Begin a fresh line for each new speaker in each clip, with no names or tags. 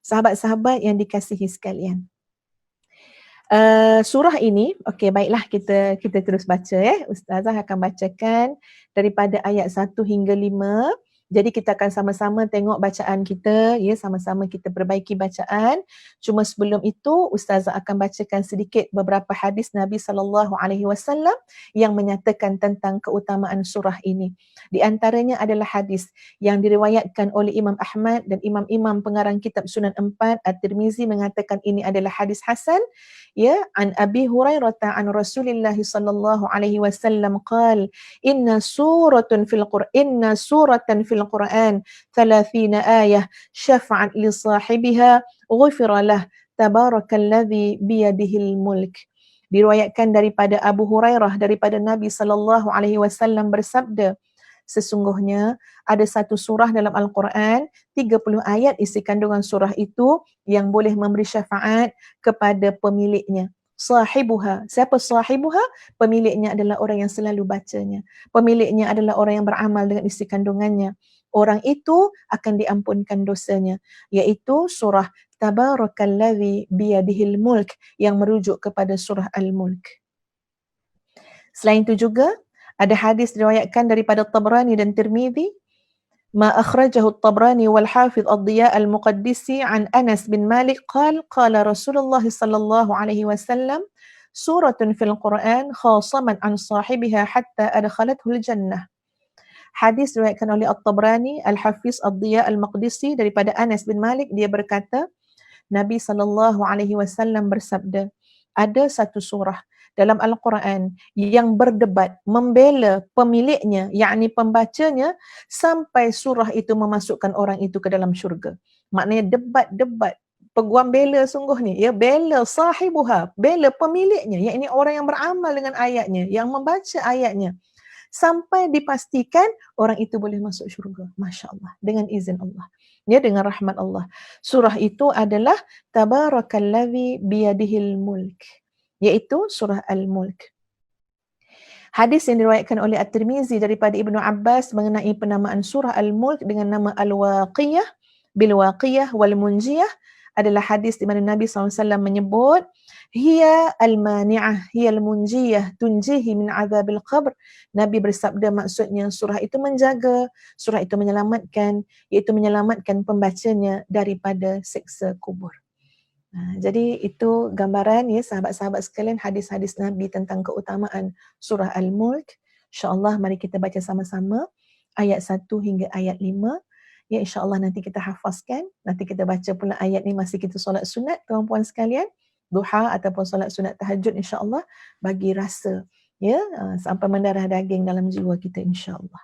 Sahabat-sahabat yang dikasihi sekalian. Surah ini, okey baiklah kita terus baca ya. Ustazah akan bacakan daripada ayat 1 hingga 5. Jadi kita akan sama-sama tengok bacaan kita ya, sama-sama kita perbaiki bacaan. Cuma sebelum itu Ustazah akan bacakan sedikit beberapa hadis Nabi sallallahu alaihi wasallam yang menyatakan tentang keutamaan surah ini. Di antaranya adalah hadis yang diriwayatkan oleh Imam Ahmad dan imam-imam pengarang kitab Sunan 4 At-Tirmizi mengatakan ini adalah hadis hasan. Ya, an Abi Hurairah an Rasulillah sallallahu alaihi wasallam qala inna suratan fil Quran 30 ayah syafa'at li sahibiha ghufira lah tabarakalladzi biyadihil mulk. Diriwayatkan daripada Abu Hurairah daripada Nabi sallallahu alaihi wasallam bersabda, sesungguhnya ada satu surah dalam Al-Quran, 30 ayat isi kandungan surah itu yang boleh memberi syafaat kepada pemiliknya. Sahibuha. Siapa sahibuha? Pemiliknya adalah orang yang selalu bacanya. Pemiliknya adalah orang yang beramal dengan isi kandungannya. Orang itu akan diampunkan dosanya. Iaitu surah Tabarakalladzi biyadihil mulk yang merujuk kepada surah Al-Mulk. Selain itu juga, ada hadis diriwayatkan daripada Tabrani dan Tirmizi, ma akhrajahu Tabrani wal Hafiz Ad-Diya Al-Muqaddisi an Anas bin Malik qala Rasulullah sallallahu alaihi wasallam suratun fil Quran khasaman an sahibiha hatta adkhalathu al-jannah. Hadis diriwayatkan oleh At-Tabrani, Al-Hafiz Ad-Diya Al-Maqdisi daripada Anas bin Malik, dia berkata, Nabi sallallahu alaihi wasallam bersabda, ada satu surah dalam Al-Quran yang berdebat, membela pemiliknya, yakni pembacanya, sampai surah itu memasukkan orang itu ke dalam syurga. Maknanya debat-debat, peguam bela sungguh ni, ya, bela sahibuha, bela pemiliknya, yakni orang yang beramal dengan ayatnya, yang membaca ayatnya, sampai dipastikan orang itu boleh masuk syurga. Masya Allah, dengan izin Allah. Ya, dengan rahmat Allah. Surah itu adalah Tabarakalladzi biyadihil mulk, iaitu surah Al-Mulk. Hadis yang diriwayatkan oleh At-Tirmizi daripada Ibnu Abbas mengenai penamaan surah Al-Mulk dengan nama Al-Waqiyah, Bil-Waqiyah wal-Munjiyah adalah hadis di mana Nabi SAW menyebut hiya al-mani'ah, hiya al-munjiyah, tunjihi min azabil qabr. Nabi bersabda maksudnya surah itu menjaga, surah itu menyelamatkan, iaitu menyelamatkan pembacanya daripada siksa kubur. Jadi itu gambaran ya sahabat-sahabat sekalian hadis-hadis Nabi tentang keutamaan surah Al-Mulk. InsyaAllah mari kita baca sama-sama ayat 1 hingga ayat 5. Ya, insyaAllah nanti kita hafazkan. Nanti kita baca pula ayat ni masih kita solat sunat, tuan-puan sekalian. Duha ataupun solat sunat tahajud insyaAllah bagi rasa ya sampai mendarah daging dalam jiwa kita insyaAllah.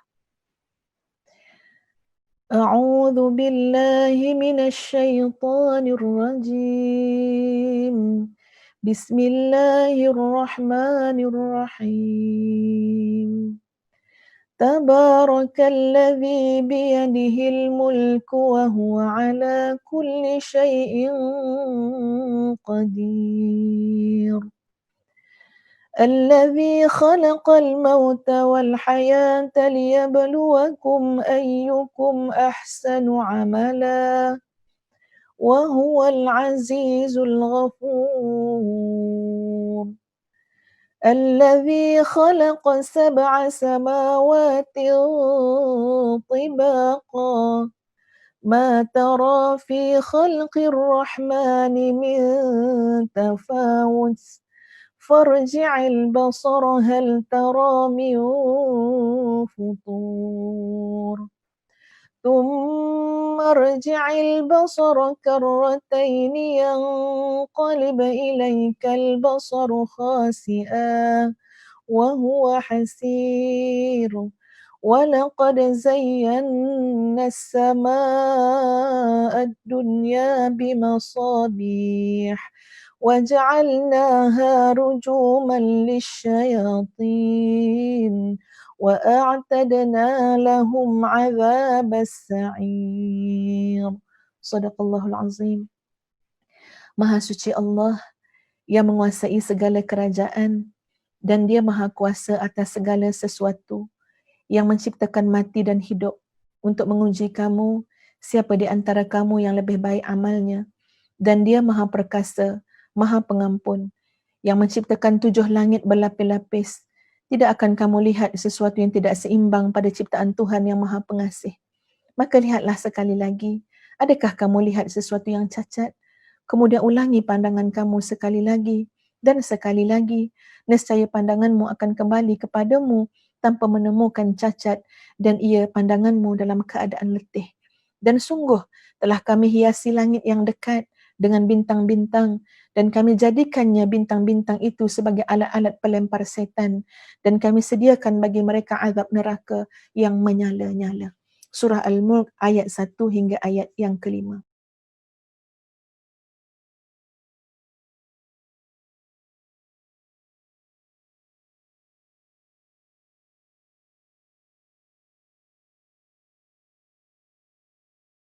A'udzu billahi minasy syaithanir rajim. Bismillahirrahmanirrahim. Tabarakalladzi biyadihil mulku wa huwa ala kulli syai'in qadir. الذي خلق الموت والحياة ليبلوكم أيكم أحسن عملا وهو العزيز الغفور الذي خلق 7 سماوات طباقا ما ترى في خلق الرحمن من تفاوت فارجع البصر هل ترى من فطور ثم ارجع البصر كرتين ينقلب إليك البصر خاسئا وهو حسير ولقد زينا السماء الدنيا بمصابيح وجعلناها رجوما للشياطين وأعتدنا لهم عذاب السعير. Sadaqallahul Azim. Maha suci Allah yang menguasai segala kerajaan dan dia maha kuasa atas segala sesuatu, yang menciptakan mati dan hidup untuk menguji kamu Siapa di antara kamu yang lebih baik amalnya? Dan Dia Maha Perkasa, Maha Pengampun, yang menciptakan 7 langit berlapis-lapis. Tidak akan kamu lihat sesuatu yang tidak seimbang pada ciptaan Tuhan yang Maha Pengasih. Maka lihatlah sekali lagi. Adakah kamu lihat sesuatu yang cacat? Kemudian ulangi pandangan kamu sekali lagi dan sekali lagi. Nescaya pandanganmu akan kembali kepadamu tanpa menemukan cacat dan ia pandanganmu dalam keadaan letih. Dan sungguh telah kami hiasi langit yang dekat dengan bintang-bintang dan kami jadikannya bintang-bintang itu sebagai alat-alat pelempar setan dan kami sediakan bagi mereka azab neraka yang menyala-nyala. Surah Al-Mulk ayat 1 hingga ayat yang kelima.